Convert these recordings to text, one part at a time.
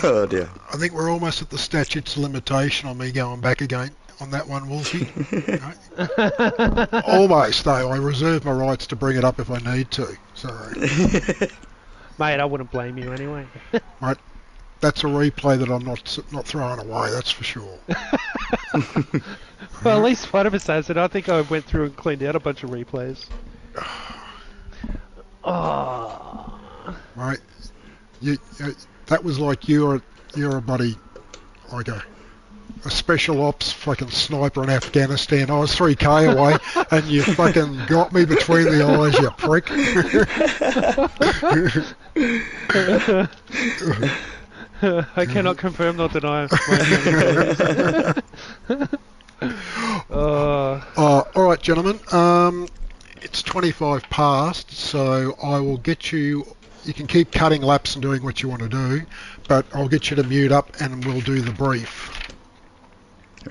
Oh dear. I think we're almost at the statutes of limitation on me going back again on that one, Wolfie. Right? Almost, though. I reserve my rights to bring it up if I need to. So, Mate, I wouldn't blame you anyway. right, that's a replay that I'm not throwing away. That's for sure. Well, at least one of us has it. I think I went through and cleaned out a bunch of replays. Oh. Right, that was like you're a buddy, like a special ops fucking sniper in Afghanistan. I was 3k away, and you fucking got me between the eyes, you prick. I cannot confirm nor deny. All right, gentlemen. It's 25 past, so I will get you. You can keep cutting laps and doing what you want to do, but I'll get you to mute up and we'll do the brief.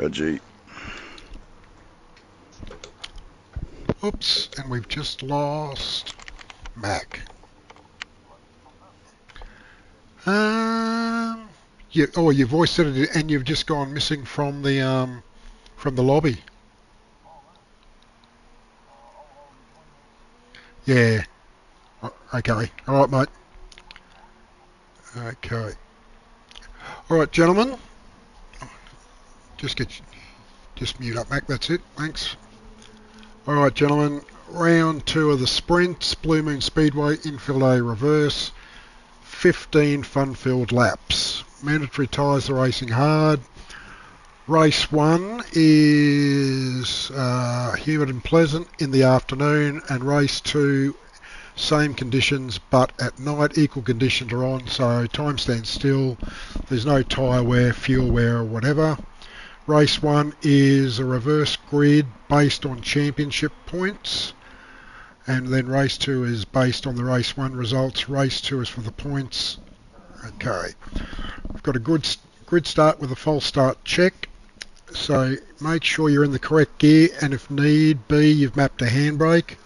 Oh gee. Oops, and we've just lost Mac. You voiced it and you've just gone missing from the lobby. Yeah. Okay. All right, mate. Okay. All right, gentlemen. Just mute up, Mac. That's it. Thanks. All right, gentlemen. Round 2 of the sprints. Blue Moon Speedway, infield A reverse. 15 fun-filled laps. Mandatory tyres are racing hard. Race 1 is humid and pleasant in the afternoon, and race 2, same conditions but at night. Equal conditions are on, so time stands still. There's no tyre wear, fuel wear or whatever. Race 1 is a reverse grid based on championship points, and then race 2 is based on the race 1 results. Race 2 is for the points. Okay, we've got a good grid start with a false start check, so make sure you're in the correct gear, and if need be, you've mapped a handbrake.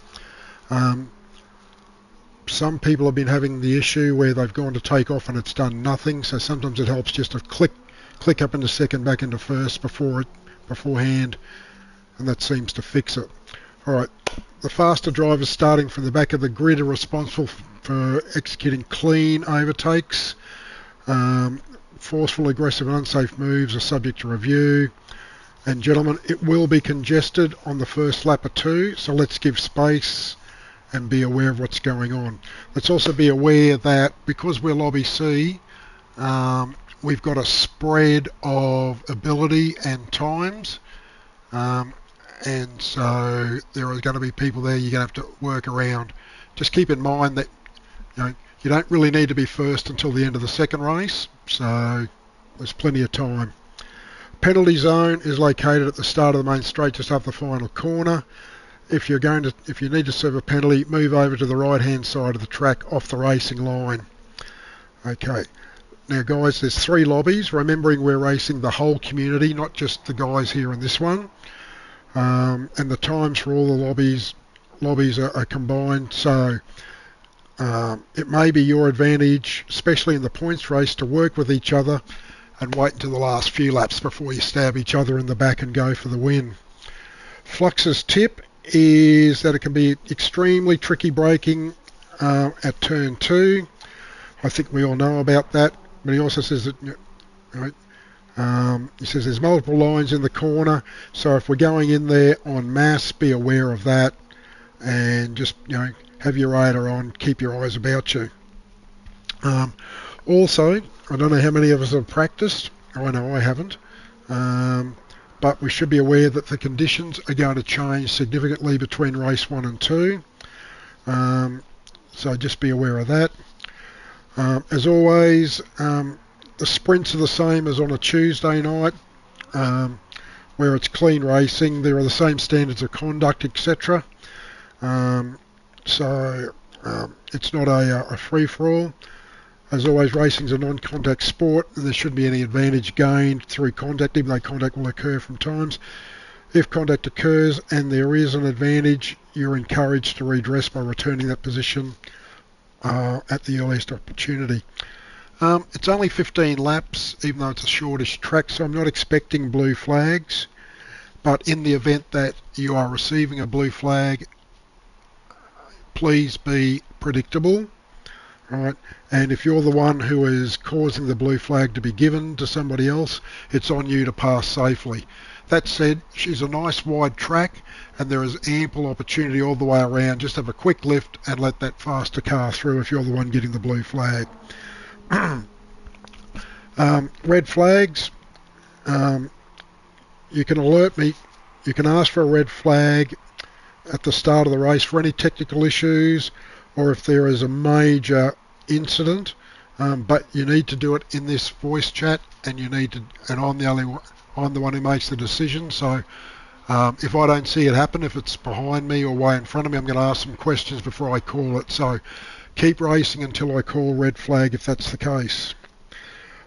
Some people have been having the issue where they've gone to take off and it's done nothing, so sometimes it helps just to click up into second, back into first beforehand, and that seems to fix it. Alright, the faster drivers starting from the back of the grid are responsible for executing clean overtakes. Forceful, aggressive and unsafe moves are subject to review. And gentlemen, it will be congested on the first lap or 2, so let's give space and be aware of what's going on. Let's also be aware that because we're Lobby C, we've got a spread of ability and times, and so there are going to be people there you're going to have to work around. Just keep in mind that you don't really need to be first until the end of the second race, so there's plenty of time. Penalty zone is located at the start of the main straight, just after the final corner. If you need to serve a penalty, move over to the right-hand side of the track off the racing line. Okay. Now, guys, there's 3 lobbies. Remembering we're racing the whole community, not just the guys here in this one. And the times for all the lobbies are combined. So it may be your advantage, especially in the points race, to work with each other and wait until the last few laps before you stab each other in the back and go for the win. Flux's tip is that it can be extremely tricky braking at turn 2. I think we all know about that, but he also says that he says there's multiple lines in the corner, so if we're going in there en masse, be aware of that, and just have your radar on, keep your eyes about you. Also, I don't know how many of us have practiced. I know I haven't. But we should be aware that the conditions are going to change significantly between race 1 and 2. So just be aware of that. As always, the sprints are the same as on a Tuesday night, where it's clean racing. There are the same standards of conduct, etc. So it's not a free-for-all. As always, racing is a non-contact sport, and there shouldn't be any advantage gained through contact, even though contact will occur from times. If contact occurs and there is an advantage, you're encouraged to redress by returning that position at the earliest opportunity. It's only 15 laps, even though it's a shortish track, so I'm not expecting blue flags. But in the event that you are receiving a blue flag, please be predictable, right? And if you're the one who is causing the blue flag to be given to somebody else, it's on you to pass safely. That said, she's a nice wide track and there is ample opportunity all the way around. Just have a quick lift and let that faster car through if you're the one getting the blue flag. Red flags, you can alert me. You can ask for a red flag at the start of the race for any technical issues or if there is a major incident, but you need to do it in this voice chat, and I'm the one who makes the decision. So if I don't see it happen, if it's behind me or way in front of me, I'm going to ask some questions before I call it. So keep racing until I call red flag if that's the case.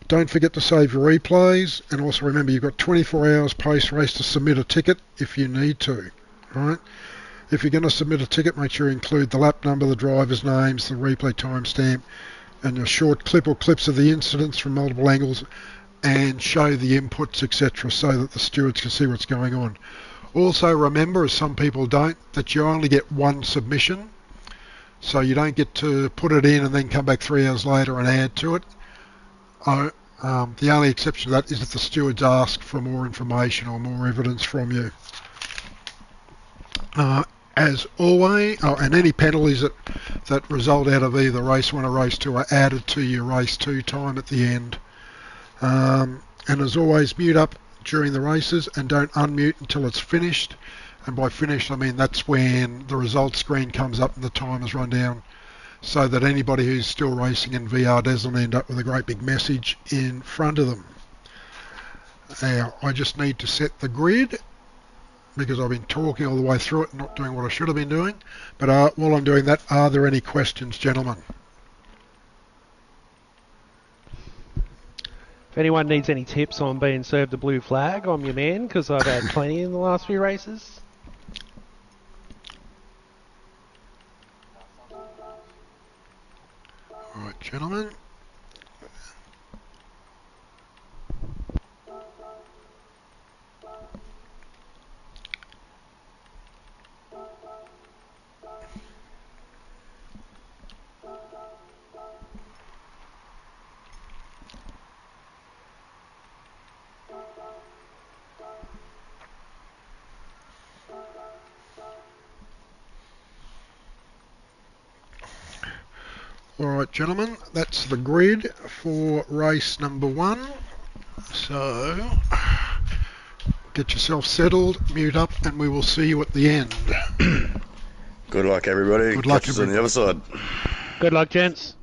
Don't forget to save your replays, and also remember you've got 24 hours post-race to submit a ticket if you need to. Right? If you're going to submit a ticket, make sure you include the lap number, the driver's names, the replay timestamp, and a short clip or clips of the incidents from multiple angles, and show the inputs, etc., so that the stewards can see what's going on. Also remember, as some people don't, that you only get one submission, so you don't get to put it in and then come back 3 hours later and add to it. The only exception to that is if the stewards ask for more information or more evidence from you. As always, and any penalties that result out of either race 1 or race 2 are added to your race 2 time at the end. And as always, mute up during the races and don't unmute until it's finished. And by finished, I mean that's when the results screen comes up and the time is run down, so that anybody who's still racing in VR doesn't end up with a great big message in front of them. Now, I just need to set the grid, because I've been talking all the way through it and not doing what I should have been doing. But while I'm doing that, are there any questions, gentlemen? If anyone needs any tips on being served a blue flag, I'm your man, because I've had plenty in the last few races. All right, gentlemen. Alright gentlemen, that's the grid for race number 1. So, get yourself settled, mute up, and we will see you at the end. Good luck, everybody. Good luck, Catch us on the other side. Good luck, gents.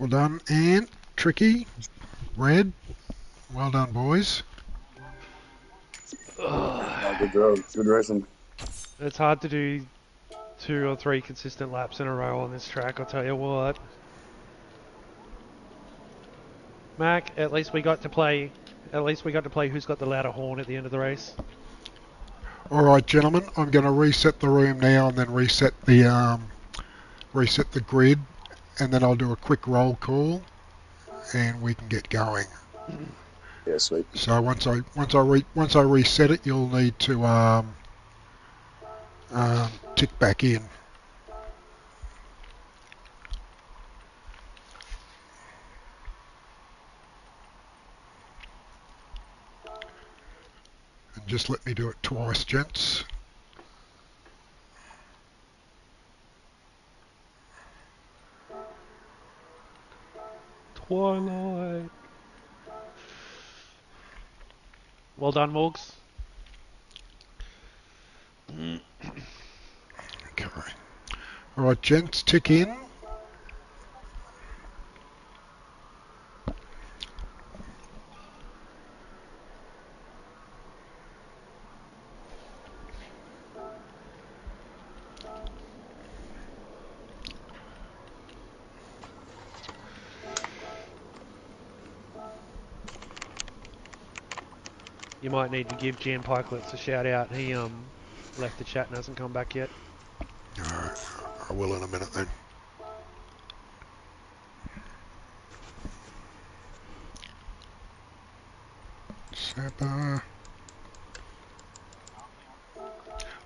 Well done, and tricky. Red. Well done, boys. No, good job. Good racing. It's hard to do 2 or 3 consistent laps in a row on this track, I'll tell you what. Mac, at least we got to play who's got the louder horn at the end of the race. All right, gentlemen, I'm going to reset the room now and then reset the grid, and then I'll do a quick roll call, and we can get going. Yeah, sweet. So once I reset it, you'll need to tick back in. And just let me do it twice, gents. Twilight. Well done, Morgs. Okay. All right, gents, tick in. You might need to give Jan Pikelets a shout out. He left the chat and hasn't come back yet. All right, I will in a minute then. Sapper.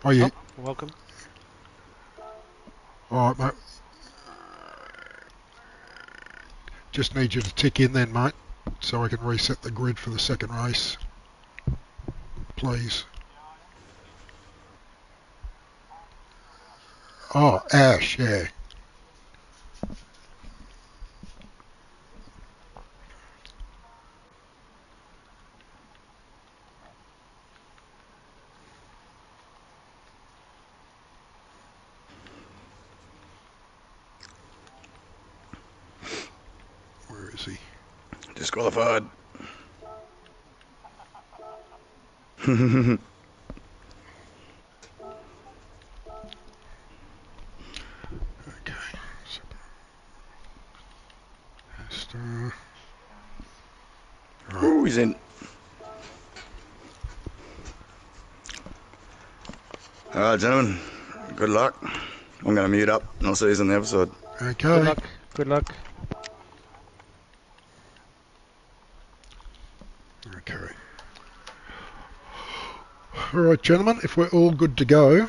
Oh, yeah. Oh, welcome. All right, mate. Just need you to tick in then, mate, so I can reset the grid for the second race. Please. Oh, Ash, yeah. Where is he? Disqualified. Okay. Right. Ooh, he's in. All right, gentlemen. Good luck. I'm going to mute up and I'll see you in the episode. Good Okay. luck. Good luck. Okay. All right, gentlemen, if we're all good to go,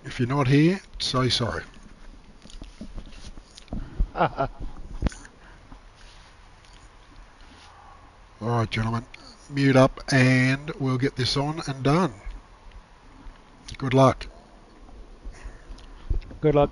if you're not here, say sorry. All right, gentlemen, mute up and we'll get this on and done. Good luck. Good luck.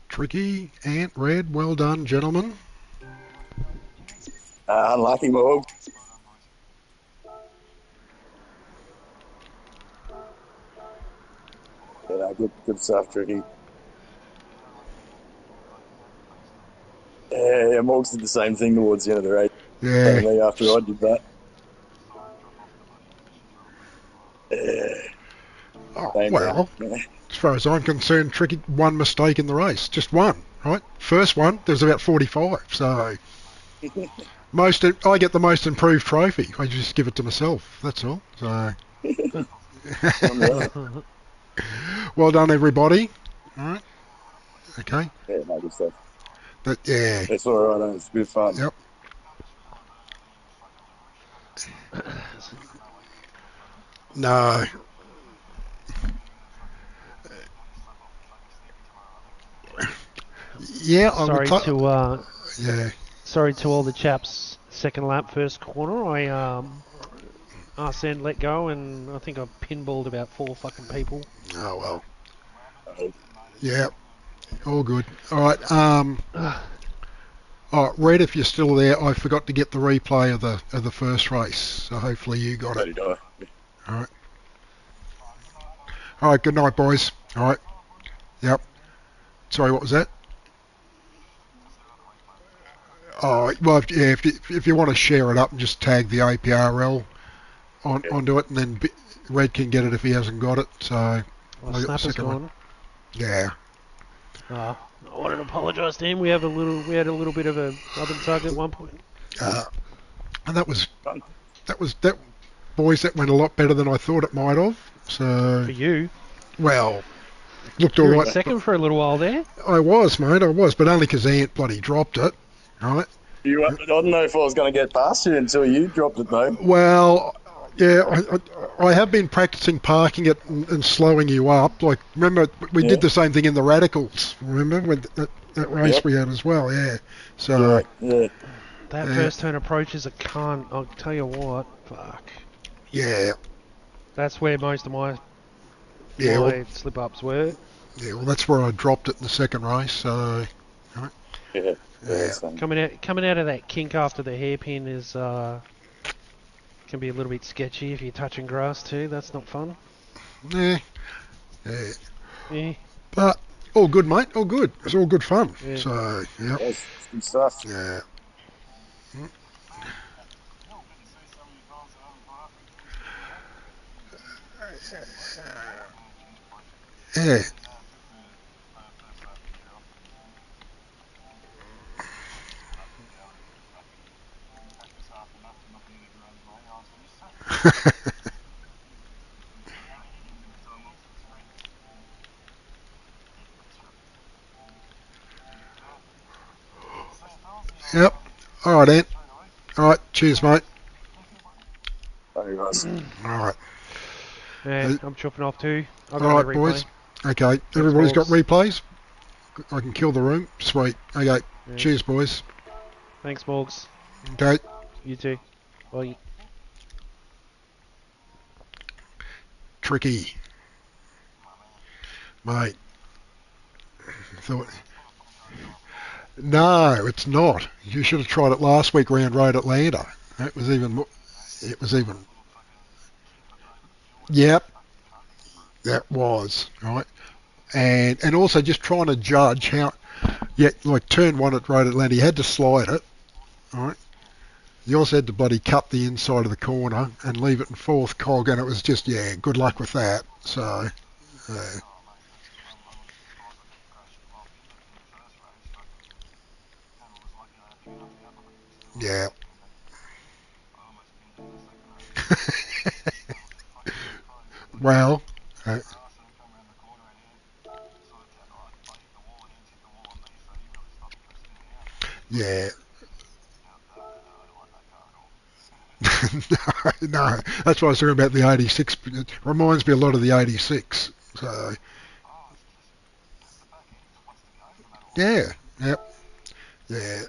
Tricky, Ant, Red, well done, gentlemen. Unlucky, Morg. Yeah, good stuff, Tricky. Yeah, Morgs did the same thing towards the end of the race. Yeah. Me after I did that. Yeah, Oh, same well, thing. as far as I'm concerned, Tricky, one mistake in the race. Just one, right? First one, there's about 45. So I get the most improved trophy. I just give it to myself. That's all. So well done, everybody. All right. Okay. Yeah, no, good stuff. Yeah. It's all right. It's good fun. Yep. No. Yeah. Sorry to Yeah. sorry to all the chaps. Second lap, first corner. I Arsene let go, and I think I pinballed about 4 fucking people. Oh well. Uh, Yeah. All good. All right. Oh, Red, if you're still there, I forgot to get the replay of the first race, so hopefully you got it. All All right. All right. Good night, boys. All right. Yep. Sorry, what was that? Oh, well, if you want to share it up and just tag the APRL onto it, and then Red can get it if he hasn't got it. So I got the Snapper's second one. gone. Yeah. I wanted to apologise to him. We had a little bit of a rub and tug at one point. And that boys, that went a lot better than I thought it might have. So For you, well, looked you all were in right. second for a little while there. I was, mate. I was, but only because Ant bloody dropped it. Right. I don't know if I was going to get past you until you dropped it, though. Well, yeah, I have been practicing parking it and slowing you up. Like, remember, we did the same thing in the Radicals. Remember when that race we had as well? Yeah. So. Yeah. That first turn approach is a cunt. I'll tell you what. Fuck. Yeah. That's where most of my slip ups were. Yeah. Well, that's where I dropped it in the second race. So. Right. Yeah. Coming out of that kink after the hairpin is can be a little bit sketchy if you're touching grass too. That's not fun. Yeah. Yeah. But all good, mate. All good. It's all good fun. Yeah. So yeah. That's good stuff. Yeah. Yeah. Yep. All right, Ant. All right. Cheers, mate. All right. Yeah, I'm chopping off too. All right, boys. Okay. Everybody's got replays? I can kill the room. Sweet. Okay. Yeah. Cheers, boys. Thanks, Morgs. Okay. You too. Bye. Tricky. Mate. No, it's not. You should have tried it last week round Road Atlanta. It was even. Yep. That was right. And also just trying to judge how. Yeah, like turn one at Road Atlanta, you had to slide it. All right. You also had to bloody cut the inside of the corner and leave it in fourth cog, and it was just good luck with that. So. Yeah. Well. Yeah. No, that's why I was talking about the 86. It reminds me a lot of the 86. So. Yeah. Yep. Yeah.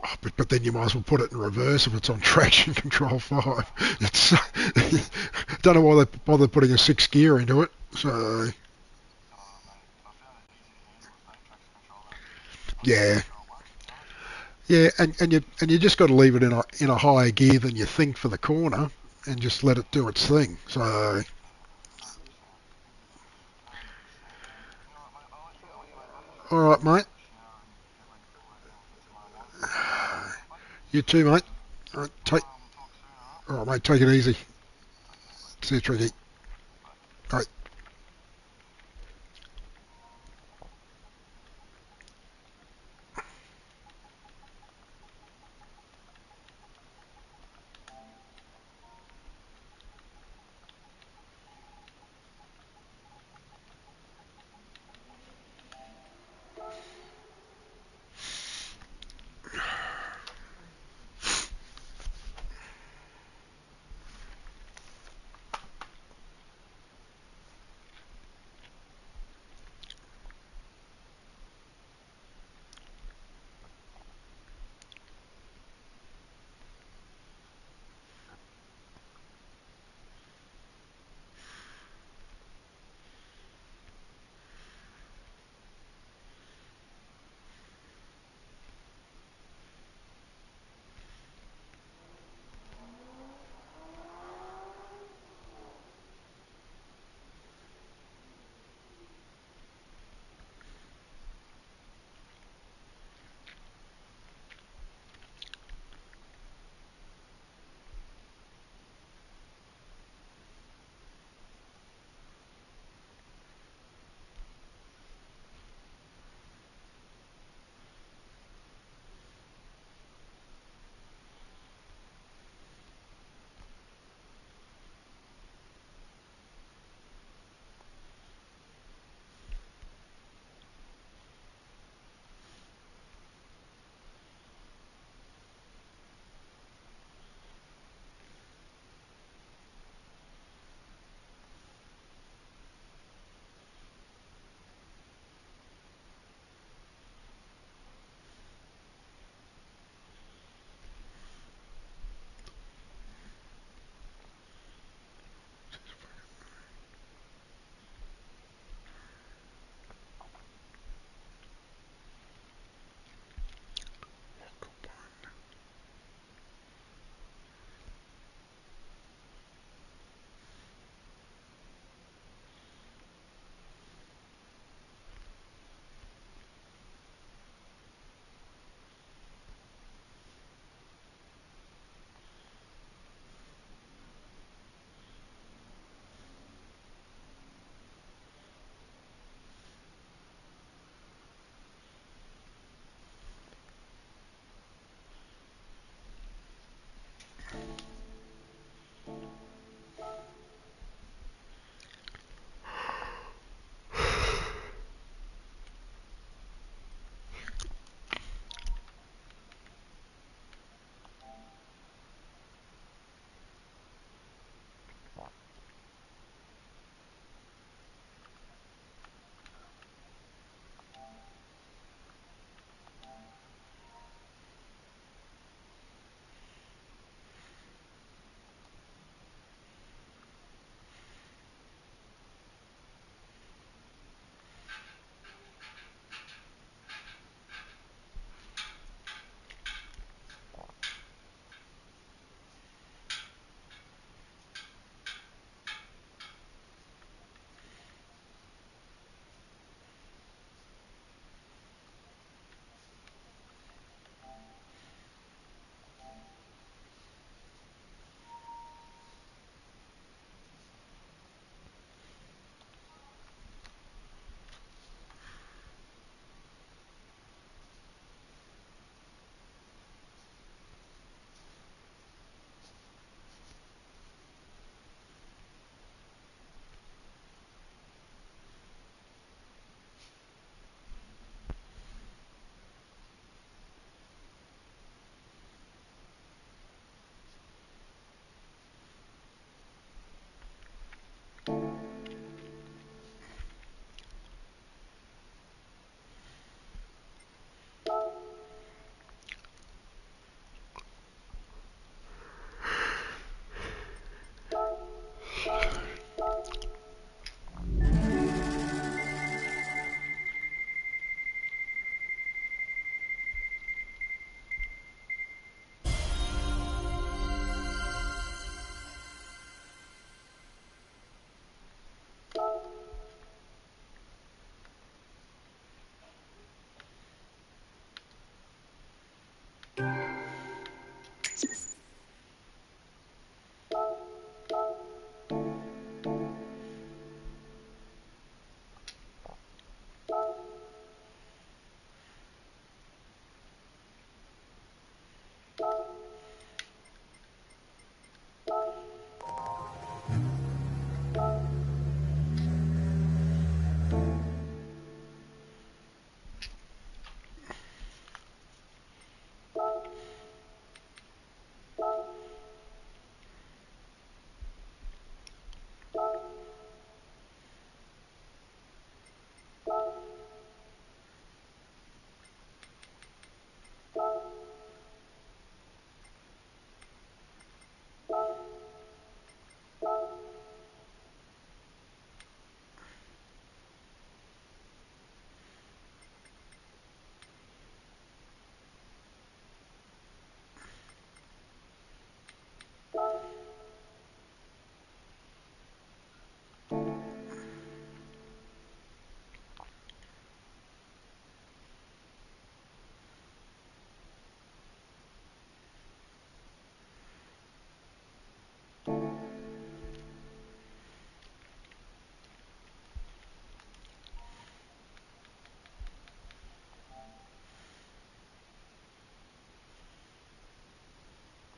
Oh, but then you might as well put it in reverse if it's on traction control 5. It's don't know why they bother putting a 6 gear into it. So yeah, and you just got to leave it in a higher gear than you think for the corner, and just let it do its thing. So all right, mate. You too, mate. All right, mate. Take it easy. See you, Tricky. All right.